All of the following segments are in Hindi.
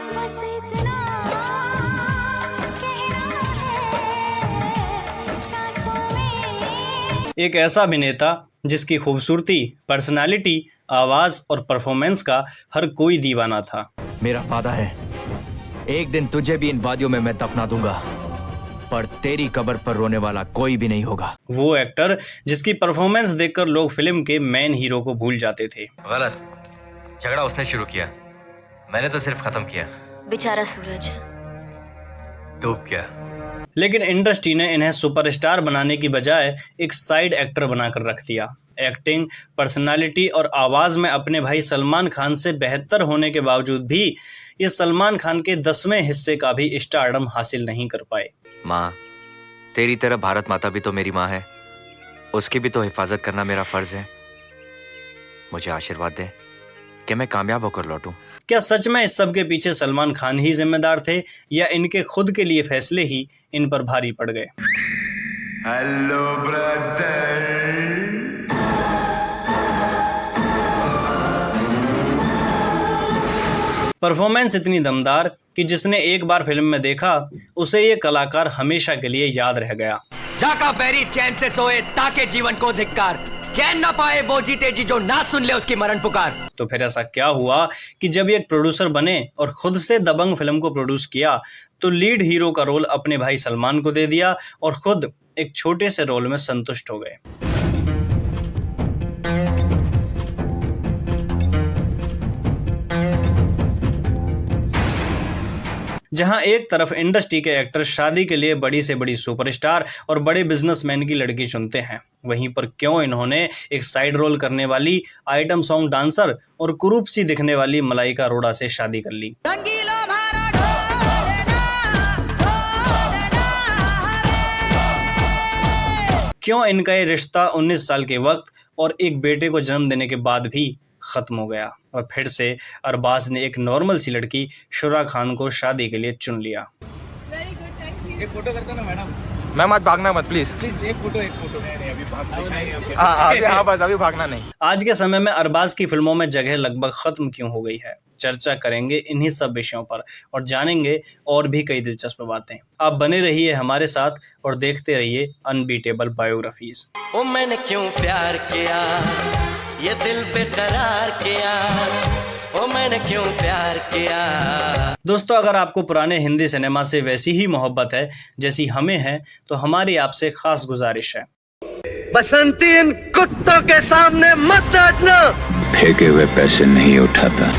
बस इतना कहना है सांसों में। एक ऐसा अभिनेता जिसकी खूबसूरती, पर्सनालिटी, आवाज और परफॉर्मेंस का हर कोई दीवाना था। मेरा वादा है, एक दिन तुझे भी इन वादियों में मैं दफना दूंगा, पर तेरी कब्र पर रोने वाला कोई भी नहीं होगा। वो एक्टर जिसकी परफॉर्मेंस देखकर लोग फिल्म के मेन हीरो को भूल जाते थे। गलत, झगड़ा उसने शुरू किया, मैंने तो सिर्फ खत्म किया। बेचारा सूरज डूब गया। लेकिन इंडस्ट्री ने इन्हें सुपरस्टार बनाने की बजाय एक साइड एक्टर बनाकर रख दिया। एक्टिंग, पर्सनालिटी और आवाज में अपने भाई सलमान खान से बेहतर होने के बावजूद भी ये सलमान खान के 10वें हिस्से का भी स्टारडम हासिल नहीं कर पाए। माँ, तेरी तरह भारत माता भी तो मेरी माँ है, उसकी भी तो हिफाजत करना मेरा फर्ज है। मुझे आशीर्वाद दे कि मैं कामयाब होकर लौटूं। क्या सच में इस सब के पीछे सलमान खान ही जिम्मेदार थे या इनके खुद के लिए फैसले ही इन पर भारी पड़ गए? Hello brother. परफॉर्मेंस इतनी दमदार कि जिसने एक बार फिल्म में देखा उसे ये कलाकार हमेशा के लिए याद रह गया। जाका बैरी चैन से सोए ताके जीवन को धिक्कार, चैन ना पाए वो जीते जी जो ना सुन ले उसकी मरण पुकार। तो फिर ऐसा क्या हुआ कि जब ये एक प्रोड्यूसर बने और खुद से दबंग फिल्म को प्रोड्यूस किया तो लीड हीरो का रोल अपने भाई सलमान को दे दिया और खुद एक छोटे से रोल में संतुष्ट हो गए। जहां एक तरफ इंडस्ट्री के एक्टर शादी के लिए बड़ी से बड़ी सुपरस्टार और बड़े बिजनेसमैन की लड़की चुनते हैं, वहीं पर क्यों इन्होंने एक साइड रोल करने वाली आइटम सॉन्ग डांसर और कुरूप सी दिखने वाली मलाइका अरोड़ा से शादी कर ली? क्यों इनका ये रिश्ता 19 साल के वक्त और एक बेटे को जन्म देने के बाद भी खत्म हो गया और फिर से अरबाज ने एक नॉर्मल सी लड़की शुरा खान को शादी के लिए चुन लिया? एक फोटो करते ना मैडम। मैं मत भागना मत प्लीज। एक फोटो नहीं अभी बस अभी भागना नहीं। आज के समय में अरबाज की फिल्मों में जगह लगभग खत्म क्यों हो गई है, चर्चा करेंगे इन्हीं सब विषयों पर और जानेंगे और भी कई दिलचस्प बातें। आप बने रहिए हमारे साथ और देखते रहिए अनबीटेबल बायोग्राफीज। ओ मैंने क्यों प्यार किया, ये दिल बेकरार किया, ओ मैंने क्यों प्यार किया। दोस्तों, अगर आपको पुराने हिंदी सिनेमा से वैसी ही मोहब्बत है जैसी हमें है तो हमारी आपसे खास गुजारिश है, बसंती इन कुत्तों के सामने मत नाचना। फेंके हुए पैसे नहीं उठाता।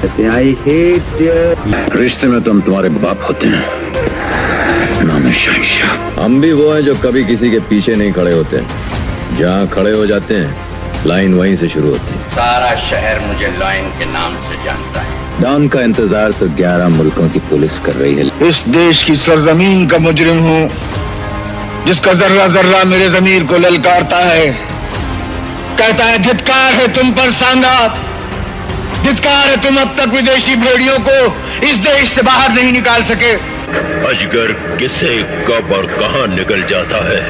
रिश्ते में तुम तुम्हारे बाप होते हैं, नाम है शहंशाह। हम भी वो हैं जो कभी किसी के पीछे नहीं खड़े होते, जहाँ खड़े हो जाते हैं लाइन वहीं से शुरू होती है। सारा शहर मुझे लाइन के नाम से जानता है। डॉन का इंतजार तो 11 मुल्कों की पुलिस कर रही है। इस देश की सरजमीन का मुजरिम हूँ, जिसका जर्रा जर्रा मेरे जमीर को ललकारता है। कहता है धिक्कार है तुम पर सांगा, धिक्कार है तुम अब तक विदेशी भेड़ियों को इस देश से बाहर नहीं निकाल सके। अजगर किसे कब और कहां निकल जाता है,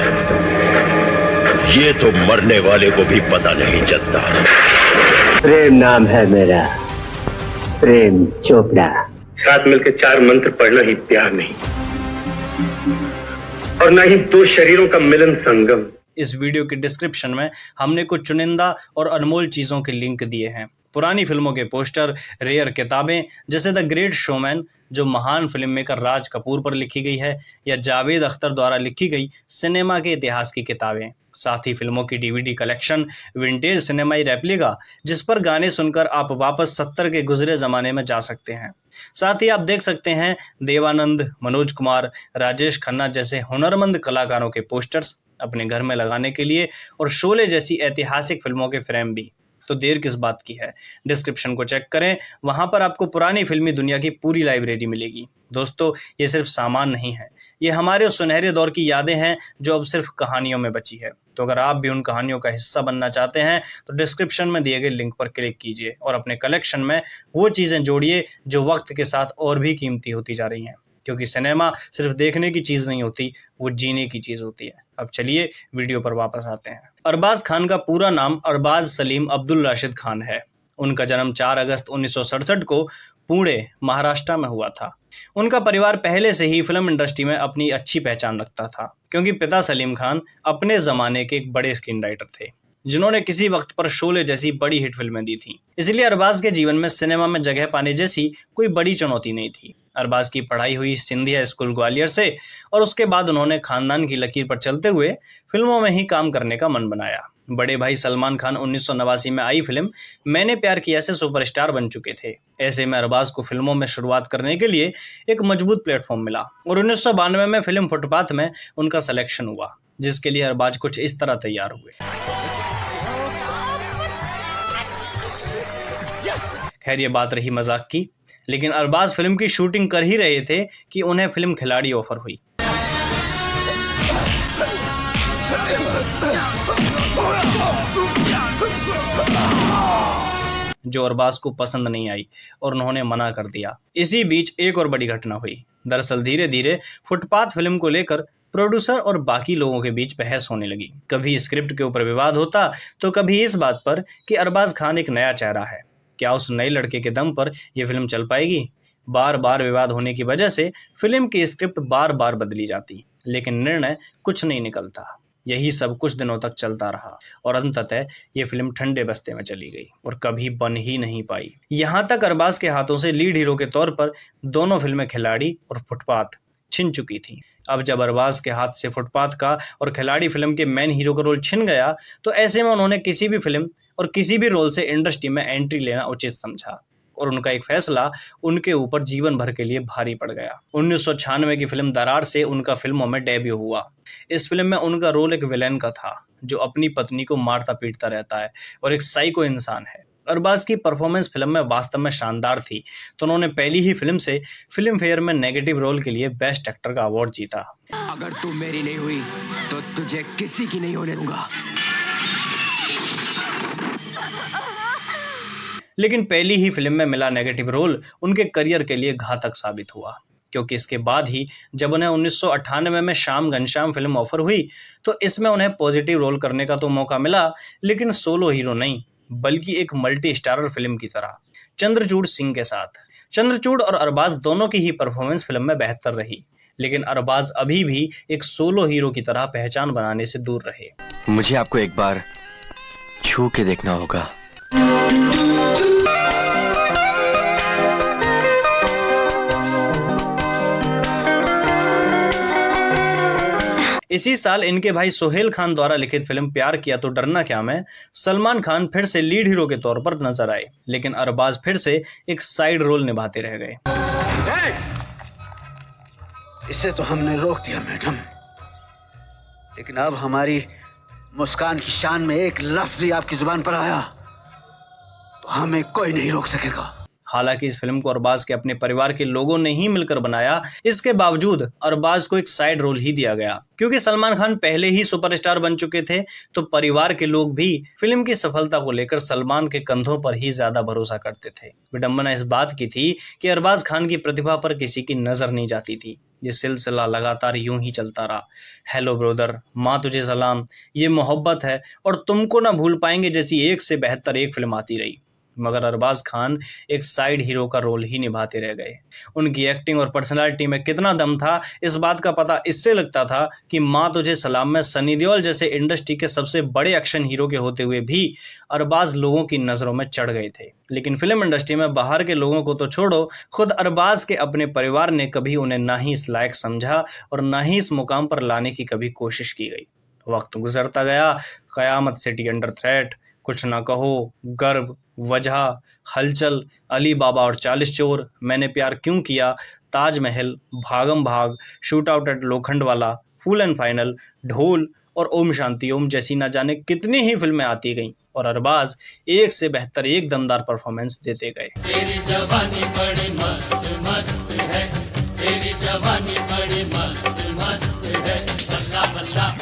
ये तो मरने वाले को भी पता नहीं चलता। प्रेम नाम है मेरा, प्रेम चोपड़ा। साथ मिलकर 4 मंत्र पढ़ना ही प्यार नहीं, और न ही 2 शरीरों का मिलन संगम। इस वीडियो के डिस्क्रिप्शन में हमने कुछ चुनिंदा और अनमोल चीजों के लिंक दिए हैं। पुरानी फिल्मों के पोस्टर, रेयर किताबें जैसे द ग्रेट शोमैन जो महान फिल्म मेकर राज कपूर पर लिखी गई है, या जावेद अख्तर द्वारा लिखी गई सिनेमा के इतिहास की किताबें, साथ ही फिल्मों की डीवीडी कलेक्शन, विंटेज सिनेमाई रेप्लिका जिस पर गाने सुनकर आप वापस 70 के गुजरे जमाने में जा सकते हैं। साथ ही आप देख सकते हैं देवानंद, मनोज कुमार, राजेश खन्ना जैसे हुनरमंद कलाकारों के पोस्टर्स अपने घर में लगाने के लिए, और शोले जैसी ऐतिहासिक फिल्मों के फ्रेम भी। तो देर किस बात की है, डिस्क्रिप्शन को चेक करें, वहां पर आपको पुरानी फिल्मी दुनिया की पूरी लाइब्रेरी मिलेगी। दोस्तों, ये सिर्फ सामान नहीं है, ये हमारे उस सुनहरे दौर की यादें हैं जो अब सिर्फ कहानियों में बची है। तो अगर आप भी उन कहानियों का हिस्सा बनना चाहते हैं तो डिस्क्रिप्शन में दिए गए लिंक पर क्लिक कीजिए और अपने कलेक्शन में वो चीज़ें जोड़िए जो वक्त के साथ और भी कीमती होती जा रही हैं, क्योंकि सिनेमा सिर्फ देखने की चीज़ नहीं होती, वो जीने की चीज़ होती है। अब चलिए वीडियो पर वापस आते हैं। अरबाज खान का पूरा नाम अरबाज सलीम अब्दुल राशिद खान है। उनका जन्म 4 अगस्त 1967 को पुणे, महाराष्ट्र में हुआ था। उनका परिवार पहले से ही फिल्म इंडस्ट्री में अपनी अच्छी पहचान रखता था, क्योंकि पिता सलीम खान अपने ज़माने के एक बड़े स्क्रीन राइटर थे, जिन्होंने किसी वक्त पर शोले जैसी बड़ी हिट फिल्में दी थीं। इसलिए अरबाज के जीवन में सिनेमा में जगह पाने जैसी कोई बड़ी चुनौती नहीं थी। अरबाज की पढ़ाई हुई सिंधिया स्कूल ग्वालियर से, और उसके बाद उन्होंने खानदान की लकीर पर चलते हुए फिल्मों में ही काम करने का मन बनाया। बड़े भाई सलमान खान 1989 में आई फिल्म मैंने प्यार किया से सुपरस्टार बन चुके थे। ऐसे में अरबाज को फिल्मों में शुरुआत करने के लिए एक मजबूत प्लेटफॉर्म मिला, और 1992 में फिल्म फुटपाथ में उनका सिलेक्शन हुआ, जिसके लिए अरबाज कुछ इस तरह तैयार हुए। खैर, ये बात रही मजाक की, लेकिन अरबाज फिल्म की शूटिंग कर ही रहे थे कि उन्हें फिल्म खिलाड़ी ऑफर हुई। जो अरबाज को पसंद नहीं आई और उन्होंने मना कर दिया। इसी बीच एक और बड़ी घटना हुई। दरअसल धीरे धीरे फुटपाथ फिल्म को लेकर प्रोड्यूसर और बाकी लोगों के बीच बहस होने लगी। कभी स्क्रिप्ट के ऊपर विवाद होता, तो कभी इस बात पर कि अरबाज खान एक नया चेहरा है, क्या उस नए लड़के के दम पर यह फिल्म चल पाएगी। बार बार विवाद होने की वजह से फिल्म की स्क्रिप्ट बार बार बदली जाती, लेकिन निर्णय कुछ नहीं निकलता। यही सब कुछ दिनों तक चलता रहा, और अंततः ये फिल्म ठंडे बस्ते में चली गई और कभी बन ही नहीं पाई। यहाँ तक अरबाज के हाथों से लीड हीरो के तौर पर दोनों फिल्में खिलाड़ी और फुटपाथ छिन चुकी थी। अब जब अरबाज के हाथ से फुटपाथ का और खिलाड़ी फिल्म के मेन हीरो का रोल छिन गया, तो ऐसे में उन्होंने किसी भी फिल्म और किसी भी रोल से इंडस्ट्री में एंट्री लेना उचित समझा, और उनका एक फैसला उनके ऊपर जीवन भर के लिए भारी पड़ गया। 1996 की फिल्म दरार से उनका फिल्मों में डेब्यू हुआ। इस फिल्म में उनका रोल एक विलेन का था, जो अपनी पत्नी को मारता पीटता रहता है और एक साइको इंसान है। अरबाज की परफॉर्मेंस फिल्म में वास्तव में शानदार थी, तो उन्होंने पहली ही फिल्म से फिल्म फेयर में नेगेटिव रोल के लिए बेस्ट एक्टर का अवार्ड जीता। अगर तू मेरी नहीं हुई तो तुझे किसी की नहीं होने दूंगा। लेकिन पहली ही फिल्म में मिला नेगेटिव रोल उनके करियर के लिए घातक साबित हुआ, क्योंकि इसके बाद ही जब उन्हें 1998 में श्याम घनश्याम फिल्म ऑफर हुई, तो इसमें उन्हें पॉजिटिव रोल करने का तो मौका मिला, लेकिन सोलो हीरो नहीं, बल्कि एक मल्टी स्टारर फिल्म की तरह, चंद्रचूड़ सिंह के साथ। चंद्रचूड़ और अरबाज दोनों की ही परफॉर्मेंस फिल्म में बेहतर रही, लेकिन अरबाज अभी भी एक सोलो हीरो की तरह पहचान बनाने से दूर रहे। मुझे आपको एक बार छू के देखना होगा। इसी साल इनके भाई सोहेल खान द्वारा लिखित फिल्म प्यार किया तो डरना क्या में सलमान खान फिर से लीड हीरो के तौर पर नजर आए, लेकिन अरबाज फिर से एक साइड रोल निभाते रह गए। इसे तो हमने रोक दिया मैडम, लेकिन अब हमारी मुस्कान की शान में एक लफ्ज ही आपकी जुबान पर आया तो हमें कोई नहीं रोक सकेगा। हालांकि इस फिल्म को अरबाज के अपने परिवार के लोगों ने ही मिलकर बनाया, इसके बावजूद अरबाज को एक साइड रोल ही दिया गया, क्योंकि सलमान खान पहले ही सुपरस्टार बन चुके थे, तो परिवार के लोग भी फिल्म की सफलता को लेकर सलमान के कंधों पर ही ज्यादा भरोसा करते थे। विडंबना इस बात की थी कि अरबाज खान की प्रतिभा पर किसी की नजर नहीं जाती थी। ये सिलसिला लगातार यूं ही चलता रहा। हेलो ब्रदर, माँ तुझे सलाम, ये मोहब्बत है और तुमको ना भूल पाएंगे जैसी एक से बेहतर एक फिल्म आती रही, मगर अरबाज खान एक साइड हीरो का रोल ही निभाते रह गए। उनकी एक्टिंग और पर्सनालिटी में कितना दम था, इस बात का पता इससे लगता था कि माँ तुझे सलाम में सनी देओल जैसे इंडस्ट्री के सबसे बड़े एक्शन हीरो के होते हुए भी अरबाज लोगों की नज़रों में चढ़ गए थे। लेकिन फिल्म इंडस्ट्री में बाहर के लोगों को तो छोड़ो, खुद अरबाज के अपने परिवार ने कभी उन्हें ना ही इस लायक समझा और ना ही इस मुकाम पर लाने की कभी कोशिश की गई। वक्त गुजरता गया, क़यामत सिटी अंडर थ्रेट, कुछ ना कहो, गर्व, वजह, हलचल, अली बाबा और 40 चोर, मैंने प्यार क्यों किया, ताजमहल, भागम भाग, shoot out at Lokhandwala, full and final, ढोल और ओम शांति ओम जैसी ना जाने कितनी ही फिल्में आती गईं, और अरबाज एक से बेहतर एक दमदार परफॉर्मेंस देते गए। तेरी जवानी बड़ी मस्त मस्त है, तेरी जवानी बड़ी मस्त मस्त है, बल्ला बल्ला।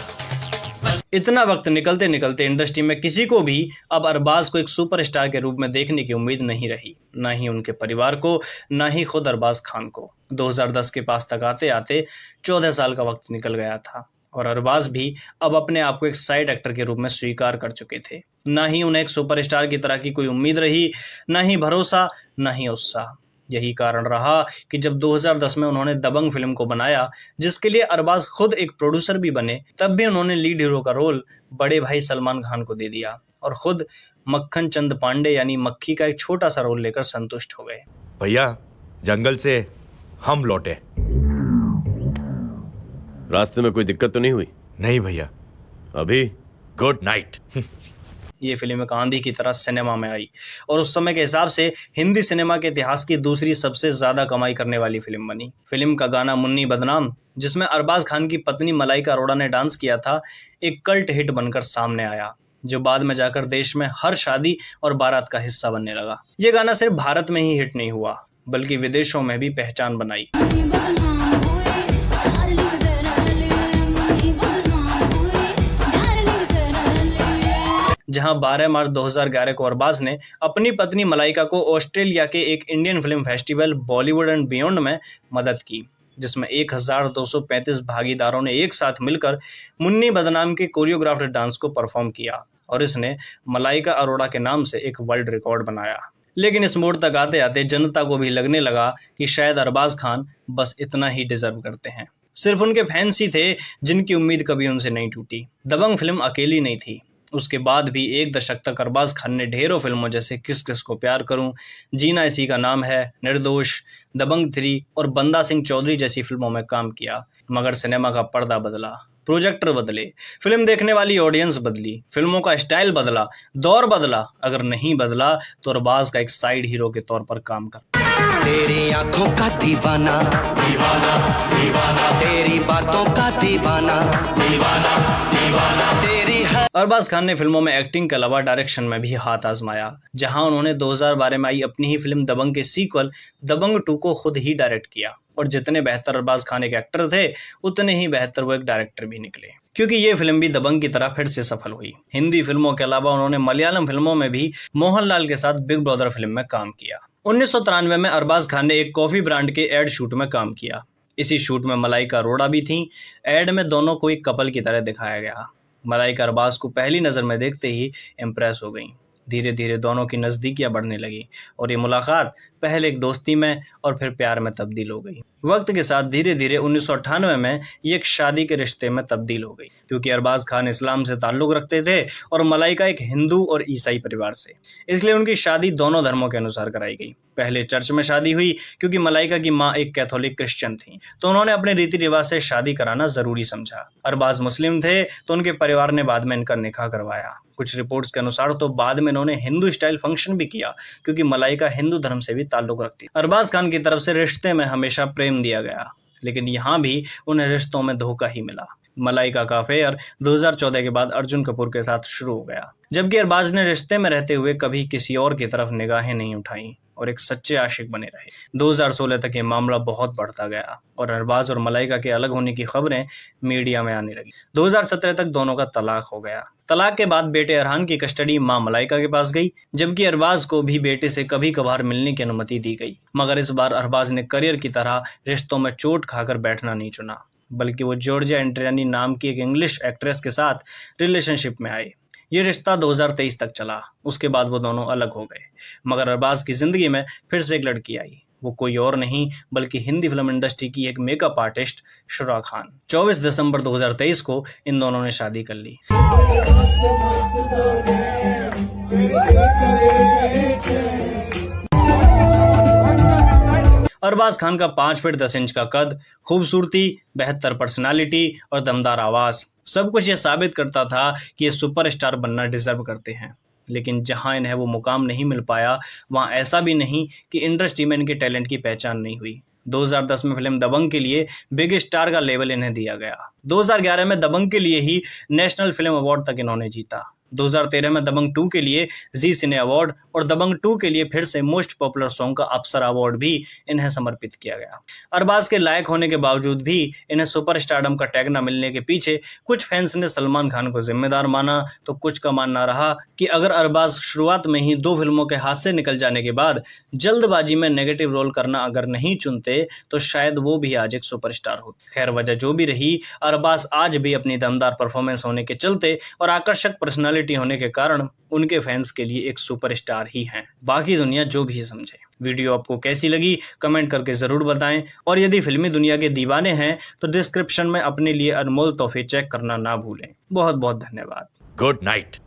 इतना वक्त निकलते निकलते इंडस्ट्री में किसी को भी अब अरबाज को एक सुपरस्टार के रूप में देखने की उम्मीद नहीं रही, ना ही उनके परिवार को, ना ही खुद अरबाज खान को। 2010 के पास तक आते आते 14 साल का वक्त निकल गया था, और अरबाज भी अब अपने आप को एक साइड एक्टर के रूप में स्वीकार कर चुके थे। ना ही उन्हें एक सुपरस्टार की तरह की कोई उम्मीद रही, ना ही भरोसा, ना ही उत्साह। यही कारण रहा कि जब 2010 में उन्होंने दबंग फिल्म को बनाया, जिसके लिए अरबाज खुद एक प्रोड्यूसर भी बने, तब भी उन्होंने लीड हीरो का रोल बड़े भाई सलमान खान को दे दिया और खुद मक्खन चंद पांडे यानी मक्खी का एक छोटा सा रोल लेकर संतुष्ट हो गए। भैया, जंगल से हम लौटे। रास्ते में कोई दिक्कत तो नहीं हुई? नहीं भैया। अभी गुड नाइट। ये फिल्म एक आंधी की तरह सिनेमा में आई और उस समय के हिसाब से हिंदी सिनेमा के इतिहास की दूसरी सबसे ज्यादा कमाई करने वाली फिल्म बनी। फिल्म का गाना मुन्नी बदनाम, जिसमें अरबाज खान की पत्नी मलाइका अरोड़ा ने डांस किया था, एक कल्ट हिट बनकर सामने आया, जो बाद में जाकर देश में हर शादी और बारात का हिस्सा बनने लगा। ये गाना सिर्फ भारत में ही हिट नहीं हुआ, बल्कि विदेशों में भी पहचान बनाई। जहां 12 मार्च 2011 को अरबाज ने अपनी पत्नी मलाइका को ऑस्ट्रेलिया के एक Indian film festival Bollywood and beyond में मदद की, जिसमें 1235 भागीदारों ने एक साथ मिलकर मुन्नी बदनाम के कोरियोग्राफ्ड डांस को परफॉर्म किया और इसने मलाइका अरोड़ा के नाम से एक वर्ल्ड रिकॉर्ड बनाया। लेकिन इस मोड़ तक आते आते जनता को भी लगने लगा कि शायद अरबाज खान बस इतना ही डिजर्व करते हैं। सिर्फ उनके फैंस ही थे जिनकी उम्मीद कभी उनसे नहीं टूटी। दबंग फिल्म अकेली नहीं थी, उसके बाद भी एक दशक तक अरबाज खान ने ढेरों फिल्मों जैसे किस किस को प्यार करूं, जीना इसी का नाम है, निर्दोष, दबंग 3 और बंदा सिंह चौधरी जैसी फिल्मों में काम किया। मगर सिनेमा का पर्दा बदला, प्रोजेक्टर बदले, फिल्म देखने वाली ऑडियंस बदली, फिल्मों का स्टाइल बदला, दौर बदला। अगर नहीं बदला तो अरबाज का एक साइड हीरो के तौर पर काम कर। तेरी आंखों का दीवाना दीवाना दीवाना, तेरी बातों का दीवाना दीवाना दीवाना, तेरी अरबाज खान ने फिल्मों में एक्टिंग के अलावा डायरेक्शन में भी हाथ आजमाया, जहां उन्होंने 2012 में आई अपनी ही फिल्म दबंग के सीक्वल दबंग 2 को खुद ही डायरेक्ट किया। और जितने बेहतर अरबाज खान एक एक्टर थे, उतने ही बेहतर वो एक डायरेक्टर भी निकले, क्योंकि ये फिल्म भी दबंग की तरह फिर से सफल हुई। हिंदी फिल्मों के अलावा उन्होंने मलयालम फिल्मों में भी मोहनलाल के साथ बिग ब्रदर फिल्म में काम किया। 1993 में अरबाज खान ने एक कॉफी ब्रांड के एड शूट में काम किया। इसी शूट में मलाइका अरोड़ा भी थी। एड में दोनों को एक कपल की तरह दिखाया गया। मलाइका अरबाज को पहली नज़र में देखते ही इम्प्रेस हो गई। धीरे धीरे दोनों की नज़दीकियां बढ़ने लगी और ये मुलाकात पहले एक दोस्ती में और फिर प्यार में तब्दील हो गई। वक्त के साथ धीरे धीरे 1998 में ये एक शादी के रिश्ते में तब्दील हो गई, क्योंकि अरबाज खान इस्लाम से ताल्लुक़ रखते थे और मलाइका एक हिंदू और ईसाई परिवार से, इसलिए उनकी शादी दोनों धर्मों के अनुसार कराई गई। पहले चर्च में शादी हुई, क्योंकि मलाइका की माँ एक कैथोलिक क्रिश्चियन थी, तो उन्होंने अपने रीति रिवाज से शादी कराना जरूरी समझा। अरबाज मुस्लिम थे, तो उनके परिवार ने बाद में इनका निकाह करवाया। कुछ रिपोर्ट्स के अनुसार तो बाद में इन्होंने हिंदू स्टाइल फंक्शन भी किया, क्योंकि मलाइका हिंदू धर्म से भी ताल्लुक़ रखती। अरबाज खान की तरफ से रिश्ते में हमेशा प्रेम दिया गया, लेकिन यहाँ भी उन्हें रिश्तों में धोखा ही मिला। मलाइका का अफेयर 2014 के बाद अर्जुन कपूर के साथ शुरू हो गया, जबकि अरबाज ने रिश्ते में रहते हुए कभी किसी और की तरफ निगाहें नहीं उठाई और एक सच्चे आशिक बने रहे। 2016 तक ये मामला बहुत बढ़ता गया और अरबाज और मलाइका के अलग होने की खबरें मीडिया में आने लगी। 2017 तक दोनों का तलाक हो गया। तलाक के बाद बेटे अरहान की कस्टडी मां मलाइका के पास गई, जबकि अरबाज को भी बेटे से कभी कभार मिलने की अनुमति दी गई। मगर इस बार अरबाज ने करियर की तरह रिश्तों में चोट खाकर बैठना नहीं चुना, बल्कि वो जॉर्जिया एंट्रियानी नाम की एक इंग्लिश एक्ट्रेस के साथ रिलेशनशिप में आए। ये रिश्ता 2023 तक चला। उसके बाद वो दोनों अलग हो गए। मगर अरबाज की जिंदगी में फिर से एक लड़की आई। वो कोई और नहीं बल्कि हिंदी फिल्म इंडस्ट्री की एक मेकअप आर्टिस्ट शुरा खान। 24 दिसंबर 2023 को इन दोनों ने शादी कर ली। अरबाज खान का 5 फीट 10 इंच का कद, खूबसूरती, 72 पर्सनालिटी और दमदार आवाज, सब कुछ ये साबित करता था कि ये सुपरस्टार बनना डिजर्व करते हैं। लेकिन जहां इन्हें वो मुकाम नहीं मिल पाया, वहां ऐसा भी नहीं कि इंडस्ट्री में इनके टैलेंट की पहचान नहीं हुई। 2010 में फिल्म दबंग के लिए बिग स्टार का लेवल इन्हें दिया गया। 2011 में दबंग के लिए ही नेशनल फिल्म अवार्ड तक इन्होंने जीता। 2013 में दबंग 2 के लिए जी सिने अवार्ड और दबंग 2 के लिए फिर से मोस्ट पॉपुलर सॉन्ग का अप्सरा अवार्ड भी इन्हें समर्पित किया गया। अरबाज के लायक होने के बावजूद भी इन्हें सुपरस्टारडम का टैग न मिलने के पीछे कुछ फैंस ने सलमान खान को जिम्मेदार माना, तो कुछ का मानना रहा कि अगर अरबाज शुरुआत में ही 2 फिल्मों के हाथ से निकल जाने के बाद जल्दबाजी में नेगेटिव रोल करना अगर नहीं चुनते, तो शायद वो भी आज एक सुपरस्टार होते। खैर, वजह जो भी रही, अरबाज आज भी अपनी दमदार परफॉर्मेंस होने के चलते और आकर्षक पर्सनालिटी होने के कारण उनके फैंस के लिए एक सुपरस्टार ही हैं। बाकी दुनिया जो भी समझे। वीडियो आपको कैसी लगी कमेंट करके ज़रूर बताएं और यदि फिल्मी दुनिया के दीवाने हैं तो डिस्क्रिप्शन में अपने लिए अनमोल तोहफे चेक करना ना भूलें। बहुत बहुत धन्यवाद। Good night.